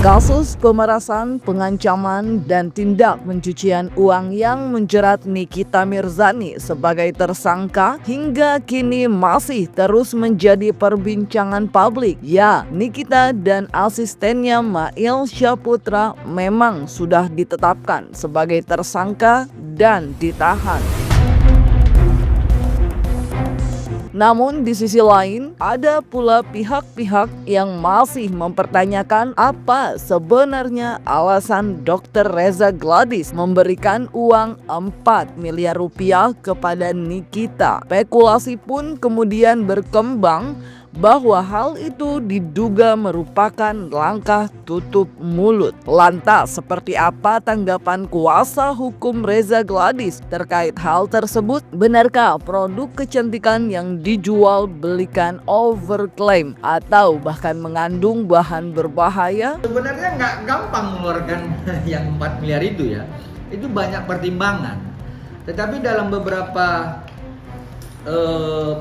Kasus pemerasan, pengancaman, dan tindak pencucian uang yang menjerat Nikita Mirzani sebagai tersangka hingga kini masih terus menjadi perbincangan publik. Ya, Nikita dan asistennya Mail Syaputra memang sudah ditetapkan sebagai tersangka dan ditahan. Namun di sisi lain, ada pula pihak-pihak yang masih mempertanyakan apa sebenarnya alasan Dr. Reza Gladys memberikan uang 4 miliar rupiah kepada Nikita. Spekulasi pun kemudian berkembang bahwa hal itu diduga merupakan langkah tutup mulut. Lantas, seperti apa tanggapan kuasa hukum Reza Gladys terkait hal tersebut? Benarkah produk kecantikan yang dijual belikan overclaim atau bahkan mengandung bahan berbahaya? Sebenarnya nggak gampang mengeluarkan yang 4 miliar itu ya. Itu banyak pertimbangan. Tetapi dalam beberapa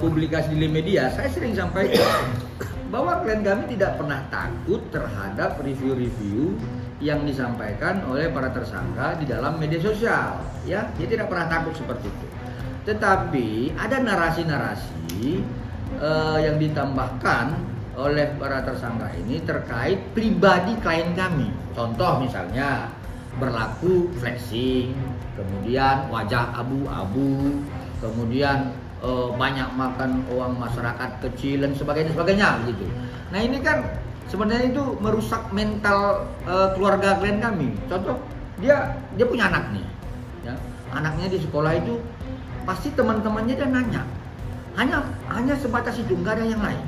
publikasi di media, saya sering sampaikan bahwa klien kami tidak pernah takut terhadap review-review yang disampaikan oleh para tersangka di dalam media sosial. Ya, dia tidak pernah takut seperti itu. Tetapi ada narasi-narasi yang ditambahkan oleh para tersangka ini terkait pribadi klien kami. Contoh misalnya berlaku flexing, kemudian wajah abu-abu, kemudian banyak makan uang masyarakat kecil dan sebagainya gitu. Nah ini kan sebenarnya itu merusak mental keluarga klien kami. Contoh dia punya anak nih, ya. Anaknya di sekolah itu pasti teman-temannya dia nanya, hanya sebatas itu, nggak ada yang lain.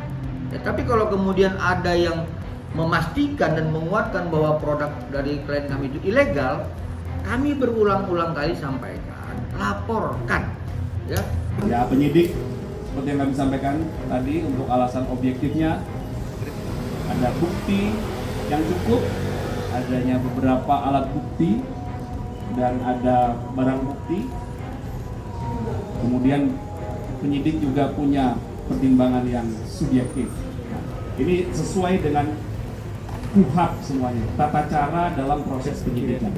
Ya, tapi kalau kemudian ada yang memastikan dan menguatkan bahwa produk dari klien kami itu ilegal, kami berulang-ulang kali sampaikan, laporkan, ya. Ya, penyidik seperti yang kami sampaikan tadi, untuk alasan objektifnya ada bukti yang cukup, adanya beberapa alat bukti dan ada barang bukti. Kemudian penyidik juga punya pertimbangan yang subjektif. Nah, ini sesuai dengan KUHP semuanya, tata cara dalam proses penyidikan.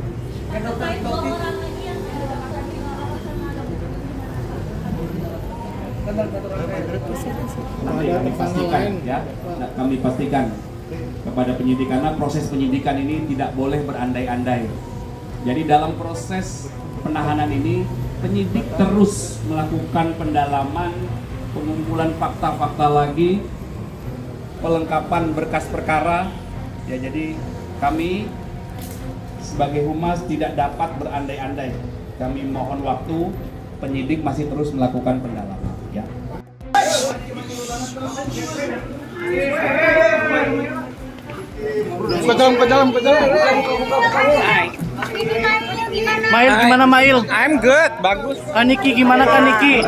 Nanti kami pastikan ya, kami pastikan kepada penyidik karena proses penyidikan ini tidak boleh berandai-andai. Jadi dalam proses penahanan ini penyidik terus melakukan pendalaman, pengumpulan fakta-fakta lagi, pelengkapan berkas perkara. Ya, jadi kami sebagai humas tidak dapat berandai-andai. Kami mohon waktu, penyidik masih terus melakukan pendalaman. Ya. Ke dalam. Mail gimana Mail? I'm good, bagus. Kaniki gimana Kaniki?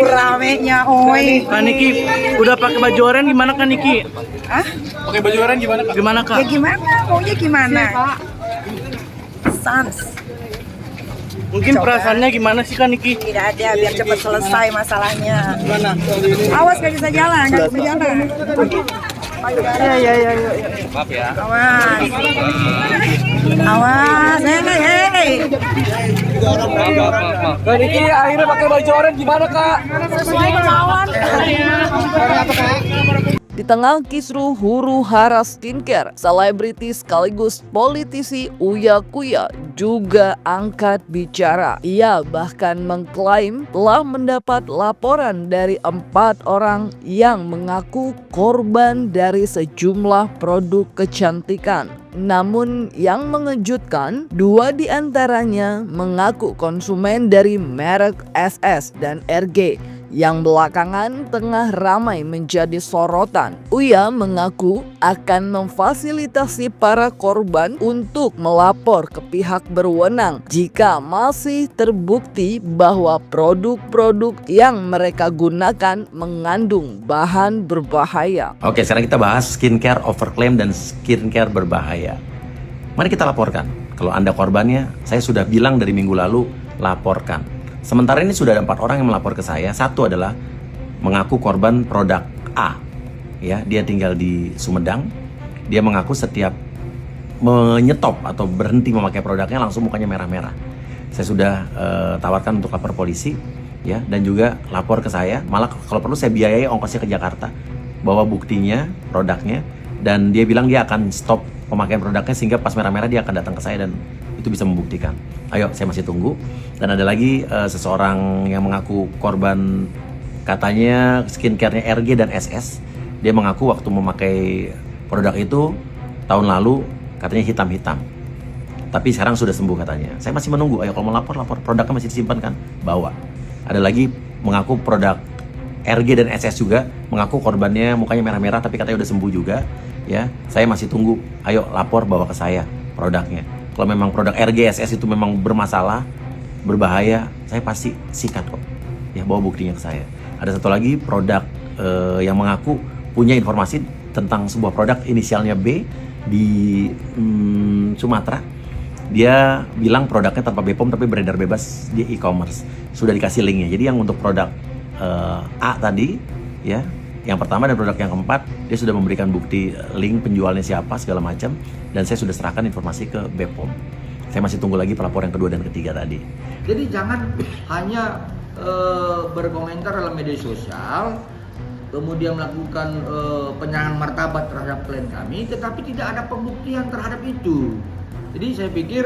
Ramenya oi. Kaniki udah pakai baju oranye gimana Kaniki? Hah? Pakai baju oranye gimana, Kak? Gimana Kak? Ya gimana? Maunya gimana? Sans. Mungkin perasaannya gimana sih Kaniki? Tidak ada, biar cepat selesai masalahnya. Gimana? Awas gak bisa jalan, gak bisa jalan. Ya. Maaf ya. Awas. Awas, hei. Kak Niki akhirnya pakai baju oranye gimana, Kak? Sesuai kemauan. Di tengah kisruh huru hara skincare, selebriti sekaligus politisi Uya Kuya juga angkat bicara. Ia bahkan mengklaim telah mendapat laporan dari 4 orang yang mengaku korban dari sejumlah produk kecantikan. Namun yang mengejutkan, 2 diantaranya mengaku konsumen dari merek SS dan RG yang belakangan tengah ramai menjadi sorotan. Uya mengaku akan memfasilitasi para korban untuk melapor ke pihak berwenang jika masih terbukti bahwa produk-produk yang mereka gunakan mengandung bahan berbahaya. Oke, sekarang kita bahas skincare overclaim dan skincare berbahaya. Mari kita laporkan. Kalau Anda korbannya, saya sudah bilang dari minggu lalu, laporkan. Sementara ini sudah ada 4 orang yang melapor ke saya. Satu adalah mengaku korban produk A. Ya, dia tinggal di Sumedang. Dia mengaku setiap menyetop atau berhenti memakai produknya, langsung mukanya merah-merah. Saya sudah tawarkan untuk lapor polisi, ya, dan juga lapor ke saya. Malah kalau perlu saya biayai ongkosnya ke Jakarta, bawa buktinya, produknya, dan dia bilang dia akan stop pemakaian produknya sehingga pas merah-merah dia akan datang ke saya dan itu bisa membuktikan. Ayo, saya masih tunggu. Dan ada lagi seseorang yang mengaku korban, katanya skincare-nya RG dan SS. Dia mengaku waktu memakai produk itu tahun lalu katanya hitam-hitam. Tapi sekarang sudah sembuh katanya. Saya masih menunggu. Ayo, kalau mau lapor, produknya masih disimpan kan? Bawa. Ada lagi mengaku produk RG dan SS juga, mengaku korbannya mukanya merah-merah tapi katanya udah sembuh juga. Ya, saya masih tunggu. Ayo lapor, bawa ke saya produknya. Kalau memang produk RG SS itu memang bermasalah, berbahaya, saya pasti sikat kok. Ya, bawa buktinya ke saya. Ada satu lagi produk yang mengaku punya informasi tentang sebuah produk inisialnya B di Sumatera. Dia bilang produknya tanpa BPOM tapi beredar bebas di e-commerce. Sudah dikasih linknya. Jadi yang untuk produk A tadi, ya, yang pertama dan produk yang keempat, dia sudah memberikan bukti link penjualnya siapa segala macam, dan saya sudah serahkan informasi ke BPOM. Saya masih tunggu lagi pelapor yang kedua dan ketiga tadi. Jadi jangan hanya berkomentar dalam media sosial, kemudian melakukan penyerangan martabat terhadap klien kami, tetapi tidak ada pembuktian terhadap itu. Jadi saya pikir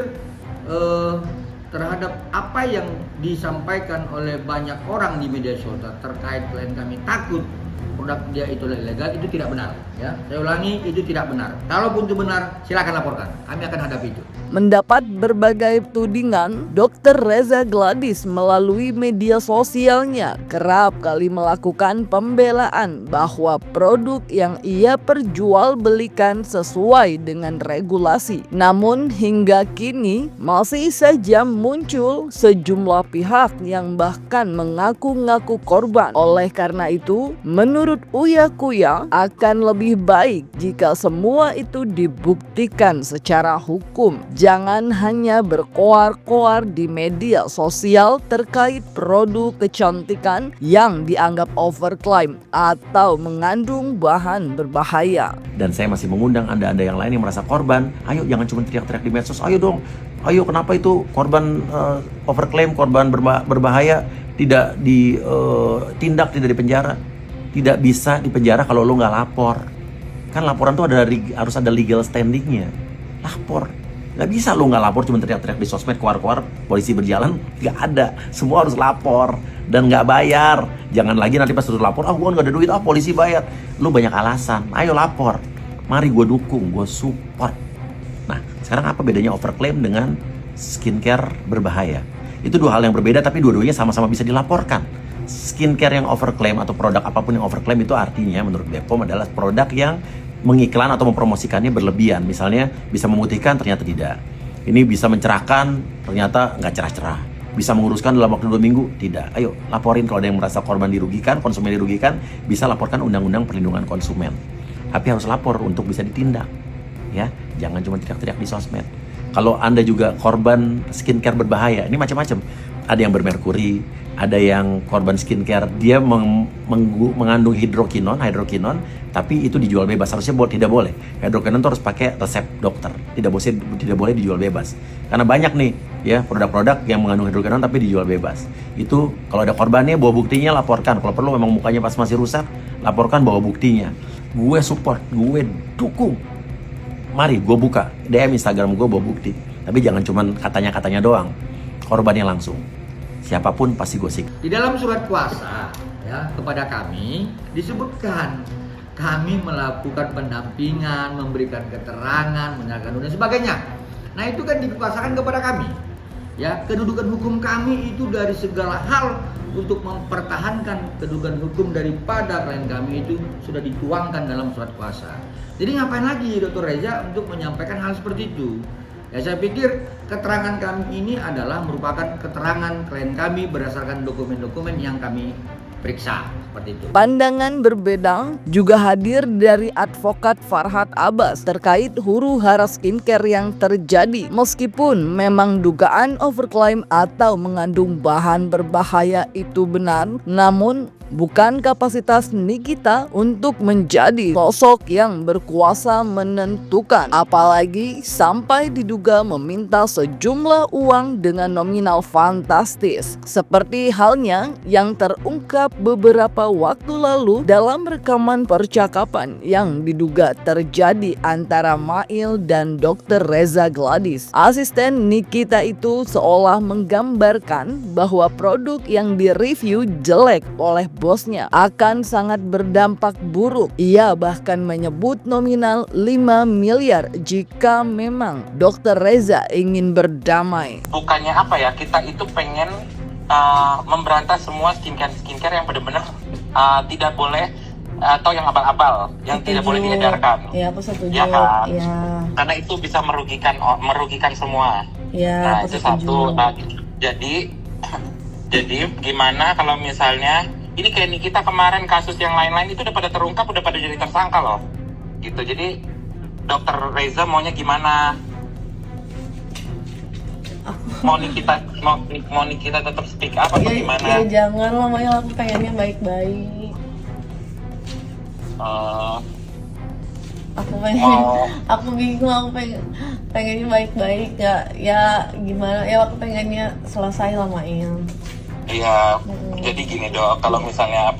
terhadap apa yang disampaikan oleh banyak orang di media sosial terkait klien kami takut produk dia itu ilegal, itu tidak benar. Ya, saya ulangi, itu tidak benar. Kalaupun itu benar, silakan laporkan. Kami akan hadapi itu. Mendapat berbagai tudingan, Dr. Reza Gladys melalui media sosialnya kerap kali melakukan pembelaan bahwa produk yang ia perjualbelikan sesuai dengan regulasi. Namun hingga kini masih saja muncul sejumlah pihak yang bahkan mengaku-ngaku korban. Oleh karena itu, menurut Uya Kuya, akan lebih baik jika semua itu dibuktikan secara hukum. Jangan hanya berkoar-koar di media sosial terkait produk kecantikan yang dianggap overclaim atau mengandung bahan berbahaya. Dan saya masih mengundang Anda yang lain yang merasa korban, ayo jangan cuma teriak-teriak di medsos, ayo dong, ayo kenapa itu korban overclaim, korban berbahaya tidak ditindak, tidak dipenjara. Tidak bisa dipenjara kalau lo nggak lapor. Kan laporan tuh harus ada legal standingnya. Lapor. Nggak bisa lo nggak lapor cuma teriak-teriak di sosmed, keluar-keluar, polisi berjalan. Nggak ada. Semua harus lapor. Dan nggak bayar. Jangan lagi nanti pas suruh lapor, gue nggak ada duit, polisi bayar. Lo banyak alasan. Ayo lapor. Mari gue dukung, gue support. Nah, sekarang apa bedanya overclaim dengan skincare berbahaya? Itu dua hal yang berbeda tapi dua-duanya sama-sama bisa dilaporkan. Skincare yang overclaim atau produk apapun yang overclaim itu artinya menurut BPOM adalah produk yang mengiklan atau mempromosikannya berlebihan. Misalnya bisa memutihkan, ternyata tidak. Ini bisa mencerahkan, ternyata nggak cerah-cerah. Bisa menguruskan dalam waktu 2 minggu, tidak. Ayo laporin kalau ada yang merasa korban dirugikan, konsumen dirugikan, bisa laporkan Undang-Undang Perlindungan Konsumen. Tapi harus lapor untuk bisa ditindak. Ya, jangan cuma teriak-teriak di sosmed. Kalau Anda juga korban skincare berbahaya, ini macam-macam. Ada yang bermerkuri, ada yang korban skincare dia mengandung hidrokinon, tapi itu dijual bebas. Harusnya tidak boleh. Hidrokinon itu harus pakai resep dokter. Tidak boleh dijual bebas. Karena banyak nih ya produk-produk yang mengandung hidrokinon tapi dijual bebas. Itu kalau ada korbannya, bawa buktinya, laporkan. Kalau perlu memang mukanya pas masih rusak, laporkan, bawa buktinya. Gue support, gue dukung. Mari gue buka DM Instagram gue, bawa bukti. Tapi jangan cuman katanya doang. Korbannya langsung. Siapapun pasti gue sikat. Di dalam surat kuasa ya kepada kami disebutkan kami melakukan pendampingan, memberikan keterangan, menyatakan dan sebagainya. Nah itu kan dikuasakan kepada kami. Ya, kedudukan hukum kami itu dari segala hal untuk mempertahankan kedudukan hukum daripada klien kami itu sudah dituangkan dalam surat kuasa. Jadi ngapain lagi Dr. Reza untuk menyampaikan hal seperti itu? Ya saya pikir keterangan kami ini adalah merupakan keterangan klien kami berdasarkan dokumen-dokumen yang kami periksa, seperti itu. Pandangan berbeda juga hadir dari advokat Farhad Abbas terkait huru-hara skincare yang terjadi. Meskipun memang dugaan overclaim atau mengandung bahan berbahaya itu benar, namun bukan kapasitas Nikita untuk menjadi sosok yang berkuasa menentukan, apalagi sampai diduga meminta sejumlah uang dengan nominal fantastis, seperti halnya yang terungkap beberapa waktu lalu dalam rekaman percakapan yang diduga terjadi antara Mail dan Dr. Reza Gladys. Asisten Nikita itu seolah menggambarkan bahwa produk yang direview jelek oleh bosnya akan sangat berdampak buruk. Ia bahkan menyebut nominal 5 miliar jika memang Dr. Reza ingin berdamai. Bukannya apa ya, kita itu pengen memberantas semua skincare yang benar-benar tidak boleh atau yang abal-abal, yang tidak boleh diedarkan. Iya, aku setuju. Ya kan? Iya. Karena itu bisa merugikan semua. Iya, Nah, aku itu setuju. satu. Nah, jadi gimana kalau misalnya ini kayak Nikita kemarin, kasus yang lain-lain itu udah pada terungkap, udah pada jadi tersangka loh. Gitu. Jadi Dr. Reza maunya gimana? Mau Nikita tetap speak up atau gimana? Ya jangan lah, Mail, aku pengennya baik-baik. Aku bingung, aku pengennya baik-baik, ya gimana, ya aku pengennya selesai lah, Mail. Iya, jadi gini Dok, kalau misalnya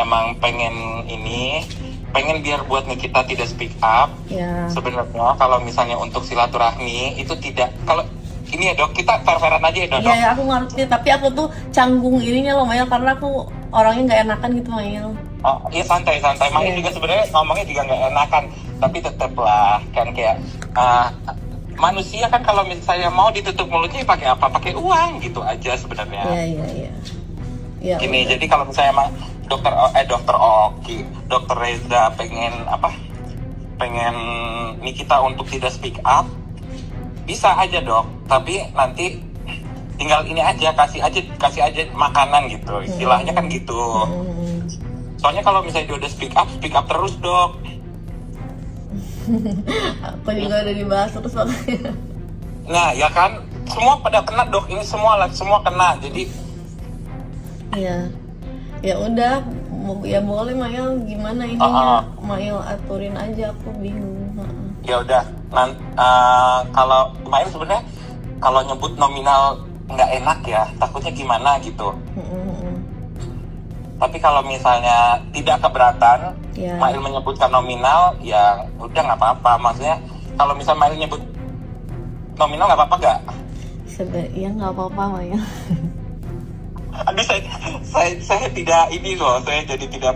emang pengen biar buat Nikita tidak speak up, Ya. sebenarnya kalau misalnya untuk silaturahmi itu tidak, kalau ini ya Dok, kita fair-fairan aja ya Dok. Iya, aku ngerti, tapi aku tuh canggung ininya loh, Mail, karena aku orangnya nggak enakan gitu, Mail. Oh iya, santai. Main juga sebenarnya ngomongnya juga nggak enakan, tapi tetep lah kan kayak manusia kan kalau misalnya mau ditutup mulutnya pakai apa? Pakai uang gitu aja sebenarnya. Iya. Ya, Gini, udah. jadi kalau misalnya emang Dr. Reza pengen Nikita untuk tidak speak up, bisa aja Dok, tapi nanti tinggal ini aja, kasih aja makanan gitu, istilahnya kan gitu. Soalnya kalau misalnya dia udah speak up terus Dok. Aku juga udah dibahas terus makanya. Nah ya kan, semua pada kena Dok, ini semua kena, jadi Iya. Ya udah, ya boleh, Mail, gimana ininya? Mail aturin aja, aku bingung. ya udah. Kalau kemarin sebenarnya kalau nyebut nominal nggak enak ya, takutnya gimana gitu. Tapi kalau misalnya tidak keberatan, Ya. Mail menyebutkan nominal, ya udah nggak apa-apa. Maksudnya kalau misalnya Mail nyebut nominal nggak apa-apa nggak? Ya nggak apa-apa, Mail. Aduh, saya tidak ini loh, saya jadi tidak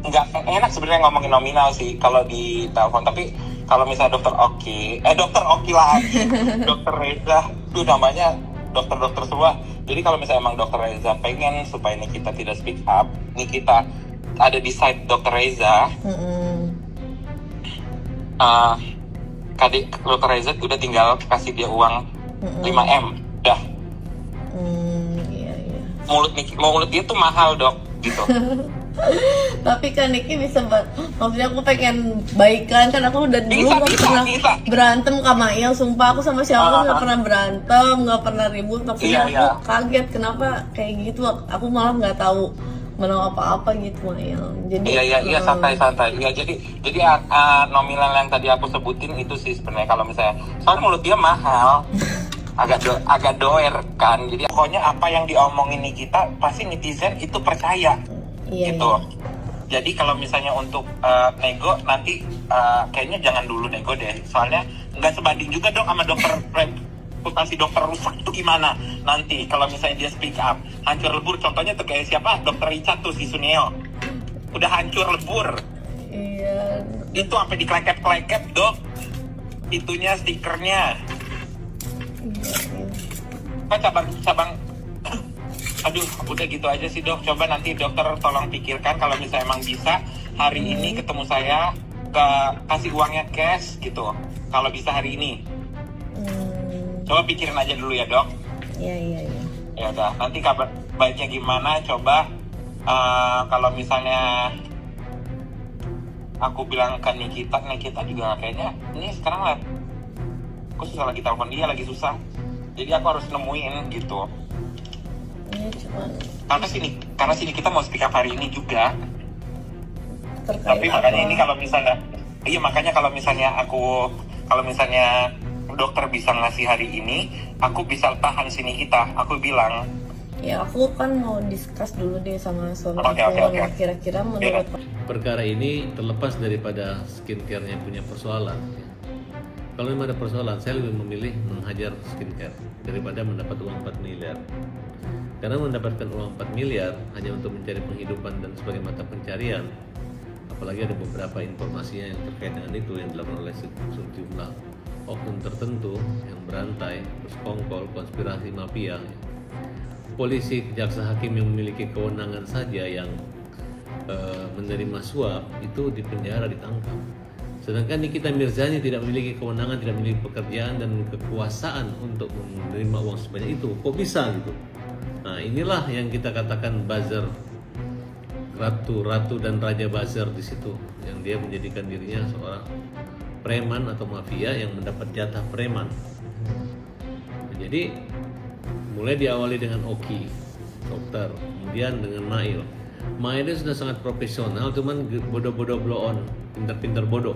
nggak enak sebenarnya ngomongin nominal sih kalau di telepon. Tapi kalau misalnya Dokter Oki lagi, Dokter Reza, itu namanya dokter semua. Jadi kalau misalnya emang Dokter Reza pengen supaya Nikita tidak speak up, Nikita ada di side Dokter Reza, Dokter Reza udah tinggal kasih dia uang 5M, dah. Iya. Mulut dia tuh mahal Dok, gitu. Tapi kan Niki bisa maksudnya aku pengen baikan, kan aku udah dulu nggak pernah berantem sama Mail, sumpah aku sama siapa nggak pernah berantem, nggak pernah ribut, maksudnya aku kaget kenapa kayak gitu, aku malah nggak tahu menang apa-apa gitu, Mail. Jadi Iya santai. Iya, jadi nominal yang tadi aku sebutin itu sih sebenarnya kalau misalnya soalnya mulut dia mahal. agak doer kan. Jadi pokoknya apa yang diomongin Nikita pasti netizen itu percaya. Iya, Gitu. Jadi kalau misalnya untuk nego nanti kayaknya jangan dulu nego deh. Soalnya nggak sebanding juga dong sama reputasi dokter rusak itu gimana nanti kalau misalnya dia speak up hancur lebur. Contohnya tuh kayak siapa, Dokter Richard tuh, si Suneo udah hancur lebur. Iya. Itu sampai dikeleket-keleket Dok, itunya stikernya. Kan cabang aduh, udah gitu aja sih Dok. Coba nanti dokter tolong pikirkan kalau misalnya emang bisa hari ini ketemu saya, kasih uangnya cash gitu. Kalau bisa hari ini. Coba pikirin aja dulu ya Dok. Iya. Ya udah, nanti kabar baiknya gimana coba kalau misalnya aku bilang ke Nikita juga kayaknya ini sekarang lah aku susah lagi telepon dia, lagi susah. Jadi aku harus nemuin gitu. Iya, cuman karena sini kita mau speak up hari ini juga. terkait Tapi makanya apa? ini kalau misalnya dokter bisa ngasih hari ini, aku bisa tahan sini kita. Aku bilang, Ya aku kan mau discuss dulu deh sama suami Oke. aku. Nah, kira-kira menurut Perkara ini terlepas daripada skincare-nya punya persoalan. Kalau memang ada persoalan, saya lebih memilih menghajar skincare daripada mendapat uang 4 miliar. Karena mendapatkan uang 4 miliar hanya untuk mencari penghidupan dan sebagai mata pencarian, apalagi ada beberapa informasinya yang terkait dengan itu yang dilakukan oleh sejumlah oknum tertentu yang berantai, bersekongkol, konspirasi mafia. Polisi, kejaksaan, hakim yang memiliki kewenangan saja yang menerima suap itu dipenjara, ditangkap. Sedangkan Nikita Mirzani tidak memiliki kewenangan, tidak memiliki pekerjaan dan kekuasaan untuk menerima uang sebanyak itu. Kok bisa gitu? Nah, inilah yang kita katakan buzzer, ratu dan raja buzzer di situ, yang dia menjadikan dirinya seorang preman atau mafia yang mendapat jatah preman. Jadi mulai diawali dengan Oki, dokter, kemudian dengan Mail. Mail itu sudah sangat profesional, cuman bodoh-bodoh blow on, pintar-pintar bodoh.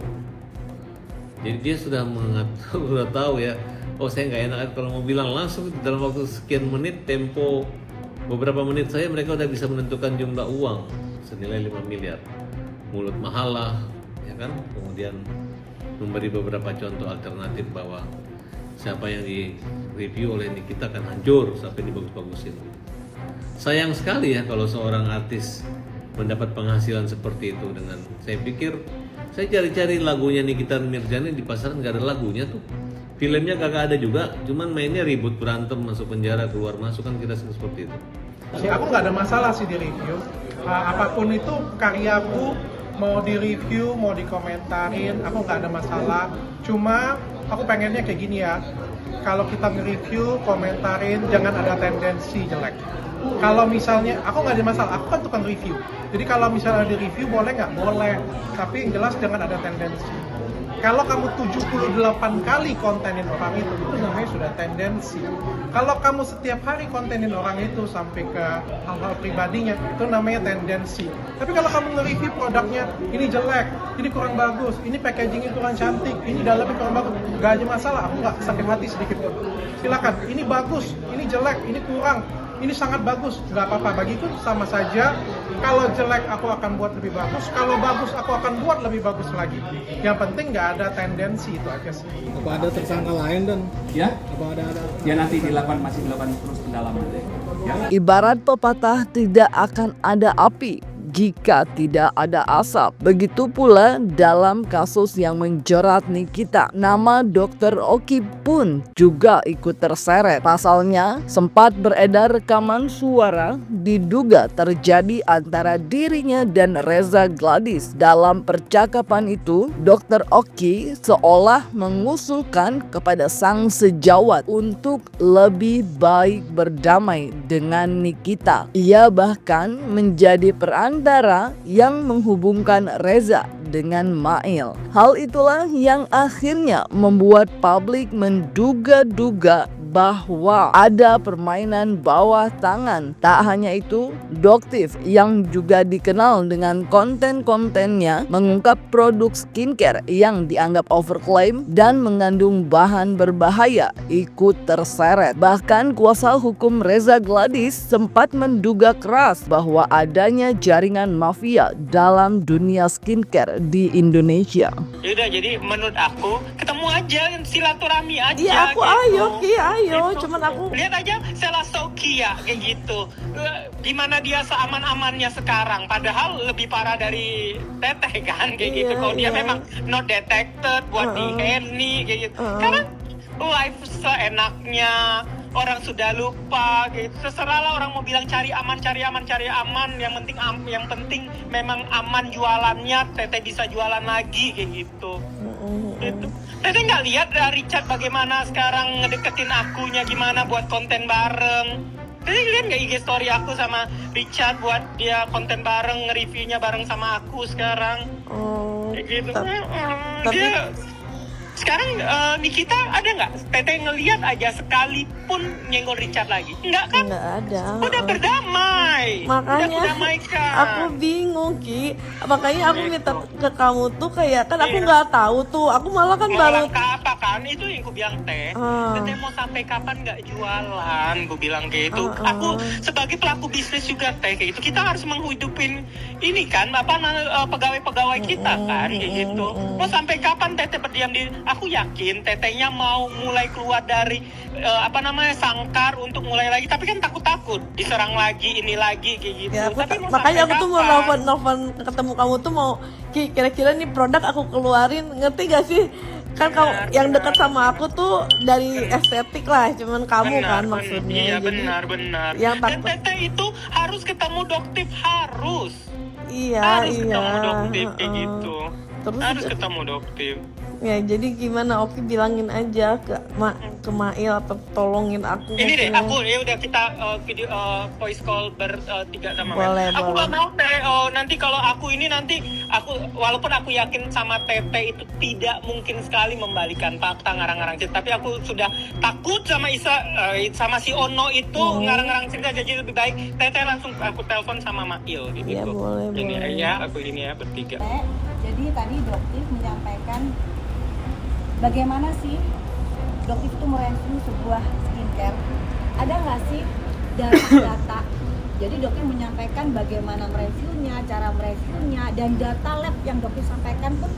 Jadi dia sudah mengatur, sudah tahu ya. Oh, saya nggak enak kalau mau bilang langsung dalam waktu sekian menit, tempo beberapa menit saya mereka udah bisa menentukan jumlah uang senilai 5 miliar. Mulut mahalah, ya kan? Kemudian memberi beberapa contoh alternatif bahwa siapa yang di-review oleh Nikita akan hancur sampai dibagus-bagusin. Sayang sekali ya kalau seorang artis mendapat penghasilan seperti itu. Dengan saya pikir saya cari-cari lagunya Nikita Mirzani di pasaran nggak ada lagunya tuh. Filmnya kagak ada juga, cuman mainnya ribut, berantem, masuk penjara, keluar masuk, kan kita seperti itu. Aku nggak ada masalah sih di review. Apapun itu karyaku, mau di review, mau dikomentarin, aku nggak ada masalah. Cuma aku pengennya kayak gini ya. Kalau kita nge-review, komentarin, jangan ada tendensi jelek. Kalau misalnya, aku nggak ada masalah, aku kan tukang review. Jadi kalau misalnya di review boleh nggak? Boleh. Tapi yang jelas jangan ada tendensi. Kalau kamu 78 kali kontenin orang itu namanya sudah tendensi. Kalau kamu setiap hari kontenin orang itu sampai ke hal-hal pribadinya, itu namanya tendensi. Tapi kalau kamu nge-review produknya, ini jelek, ini kurang bagus, ini packagingnya kurang cantik, ini dalamnya kurang bagus, nggak ada masalah, aku nggak sakit hati sedikit pun. Silakan, ini bagus, ini jelek, ini kurang, ini sangat bagus, nggak apa-apa. Bagiku sama saja. Kalau jelek aku akan buat lebih bagus, kalau bagus aku akan buat lebih bagus lagi. Yang penting nggak ada tendensi, itu aja sih. Apa ada tersangka lain dan Ya, apa ada? ya nanti masih dilakukan terus pendalaman. Ya. Ibarat pepatah, tidak akan ada api jika tidak ada asap. Begitu pula dalam kasus yang menjerat Nikita, nama Dr. Oki pun juga ikut terseret. Pasalnya sempat beredar rekaman suara diduga terjadi antara dirinya dan Reza Gladys. Dalam percakapan itu, Dr. Oki seolah mengusulkan kepada sang sejawat untuk lebih baik berdamai dengan Nikita. Ia bahkan menjadi perantara yang menghubungkan Reza dengan Mail. Hal itulah yang akhirnya membuat publik menduga-duga bahwa ada permainan bawah tangan. Tak hanya itu, Doktif yang juga dikenal dengan konten-kontennya mengungkap produk skincare yang dianggap overklaim dan mengandung bahan berbahaya ikut terseret. Bahkan kuasa hukum Reza Gladys sempat menduga keras bahwa adanya jaringan mafia dalam dunia skincare di Indonesia. Yaudah, jadi menurut aku ketemu aja, silaturahmi aja. Iya, aku gitu. ayo, ayo. Gitu. Cuman aku lihat aja Sela Sokia kayak gitu. Gimana dia seaman-amannya sekarang, padahal lebih parah dari Teteh kan kayak gitu. Kalau dia memang not detected buat di Henny kayak gitu. Karena life seenaknya, orang sudah lupa gitu. Terserah lah orang mau bilang cari aman. Yang penting memang aman jualannya, Teteh bisa jualan lagi kayak gitu. Itu. Teteh nggak lihat Richard bagaimana sekarang ngedeketin akunya, gimana buat konten bareng. Teteh lihat nggak IG story aku sama Richard buat dia konten bareng, nge-reviewnya bareng sama aku sekarang. Kayak gitu. tapi Dia Sekarang Nikita ada nggak? Teteh ngelihat aja sekalipun nyenggol Richard lagi? Enggak kan? Nggak ada. Udah berdamai. Makanya Udah berdamaikan. aku bingung Ki, makanya aku minta ke kamu tuh kayak kan aku nggak tahu tuh, aku malah kan Mau baru langkah apa kan? Itu yang ku bilang Teh. Teteh mau sampai kapan nggak jualan? Ku bilang gitu. Aku sebagai pelaku bisnis juga Teh kayak gitu. Kita harus menghidupin ini kan pegawai-pegawai kita kan kayak gitu. Mau sampai kapan Teteh berdiam diri? Aku yakin Tetehnya mau mulai keluar dari sangkar untuk mulai lagi, tapi kan takut diserang lagi ini lagi kayak gitu. ya, Tapi mau makanya aku sampai tuh mau kapan? nelfon ketemu kamu tuh mau Ki, kira-kira nih produk aku keluarin, ngerti gak sih? Kan kamu yang dekat sama aku tuh dari estetik lah, cuman kamu kan maksudnya. Iya Jadi, benar. yang Dan takut Teteh itu harus ketemu dokter, harus iya ketemu dokter kayak gitu. Terus Harus ketemu dokter. ya jadi gimana, Oki bilangin aja ke Mail atau tolongin aku. Ini deh, maksudnya. aku ya udah kita video voice call bertiga sama Boleh, Mel. Aku boleh. gak mau Teh, nanti kalau aku ini walaupun aku yakin sama Teteh itu tidak mungkin sekali membalikan fakta ngarang-ngarang cerita, tapi aku sudah takut sama sama si Ono itu ngarang-ngarang cerita, jadi lebih baik Teteh langsung aku telepon sama Mail gitu. Iya, boleh, Ini boleh. ya, aku ini ya bertiga. Jadi tadi Doktif menyampaikan bagaimana sih Doktif itu mereview sebuah skincare. Ada nggak sih data? Jadi Doktif menyampaikan bagaimana mereviewnya, cara mereviewnya, dan data lab yang Doktif sampaikan pun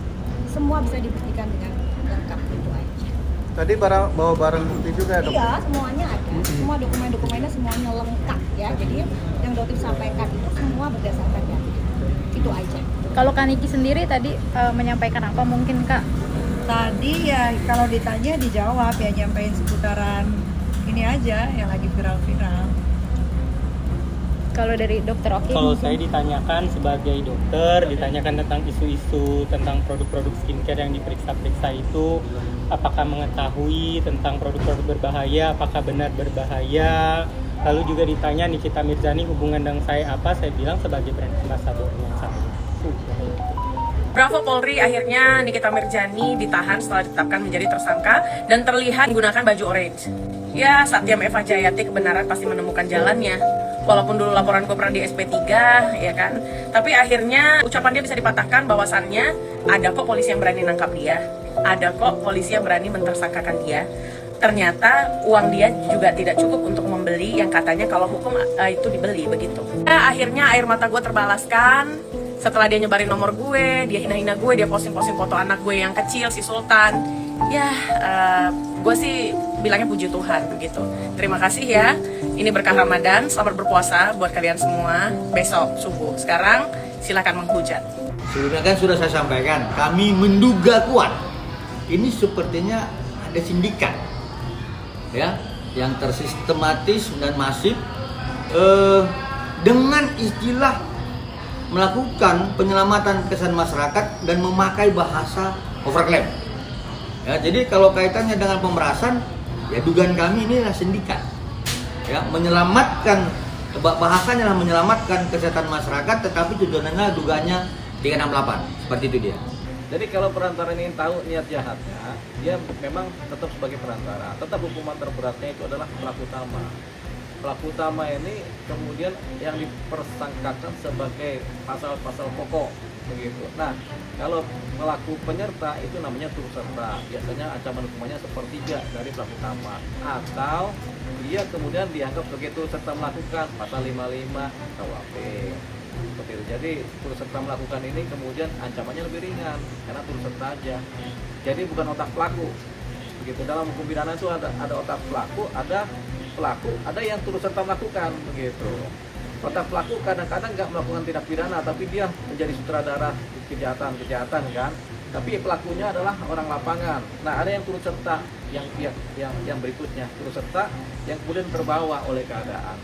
semua bisa dibuktikan dengan lengkap, itu aja. Tadi bawa barang bukti juga ya, Dok? Iya, semuanya ada. Semua dokumen-dokumennya semuanya lengkap ya. Jadi yang Doktif sampaikan itu semua berdasarkan data. Itu aja. Kalau Kak Niki sendiri tadi menyampaikan apa mungkin Kak? Tadi ya kalau ditanya dijawab ya, nyampein seputaran ini aja yang lagi viral-viral. Kalau dari Dokter Oki? Kalau saya ditanyakan sebagai dokter, ditanyakan tentang isu-isu tentang produk-produk skincare yang diperiksa-periksa itu, apakah mengetahui tentang produk-produk berbahaya, apakah benar berbahaya. Lalu juga ditanya Nikita Mirzani hubungan dengan saya apa, saya bilang sebagai brand ambassador-nya sama. Bravo Polri, akhirnya Nikita Mirzani ditahan setelah ditetapkan menjadi tersangka dan terlihat menggunakan baju orange. Ya, Satyam Eva Jayati kebenaran pasti menemukan jalannya. Walaupun dulu laporan gue pernah di SP3, ya kan. Tapi akhirnya ucapan dia bisa dipatahkan bahwasannya ada kok polisi yang berani nangkap dia. Ada kok polisi yang berani mentersangkakan dia. Ternyata uang dia juga tidak cukup untuk membeli yang katanya kalau hukum itu dibeli begitu. Nah, akhirnya air mata gue terbalaskan. Setelah dia nyebarin nomor gue, dia hina-hina gue, dia posting-posting foto anak gue yang kecil, si Sultan. Ya, gue sih bilangnya puji Tuhan begitu. Terima kasih ya. Ini berkah Ramadan, selamat berpuasa buat kalian semua. Besok subuh. Sekarang silakan menghujat. Sebelumnya kan sudah saya sampaikan, kami menduga kuat ini sepertinya ada sindikat ya yang tersistematis dan masif dengan istilah melakukan penyelamatan kesan masyarakat dan memakai bahasa overclaim. Ya, jadi kalau kaitannya dengan pemerasan, ya dugaan kami ini adalah sindikat. Ya, menyelamatkan bahasanya adalah menyelamatkan kesehatan masyarakat, tetapi tujuannya dugaannya 368. Seperti itu dia. Jadi kalau perantara ini tahu niat jahatnya, dia memang tetap sebagai perantara. Tetap hukuman terberatnya itu adalah pelaku utama. Pelaku utama ini kemudian yang dipersangkakan sebagai pasal-pasal pokok begitu. Nah, kalau pelaku penyerta itu namanya turut serta. Biasanya ancaman hukumannya sepertiga dari pelaku utama. Atau dia kemudian dianggap sebagai turut serta melakukan pasal 55 KUHP. Seperti itu. Jadi turut serta melakukan ini kemudian ancamannya lebih ringan karena turut serta aja. Jadi bukan otak pelaku. Begitu. Dalam hukum pidana itu ada otak pelaku, ada pelaku, ada yang turut serta melakukan begitu. Otak pelaku kadang-kadang nggak melakukan tindak pidana, tapi dia menjadi sutradara kejahatan kan. Tapi pelakunya adalah orang lapangan. Nah, ada yang turut serta, yang berikutnya turut serta yang kemudian terbawa oleh keadaan.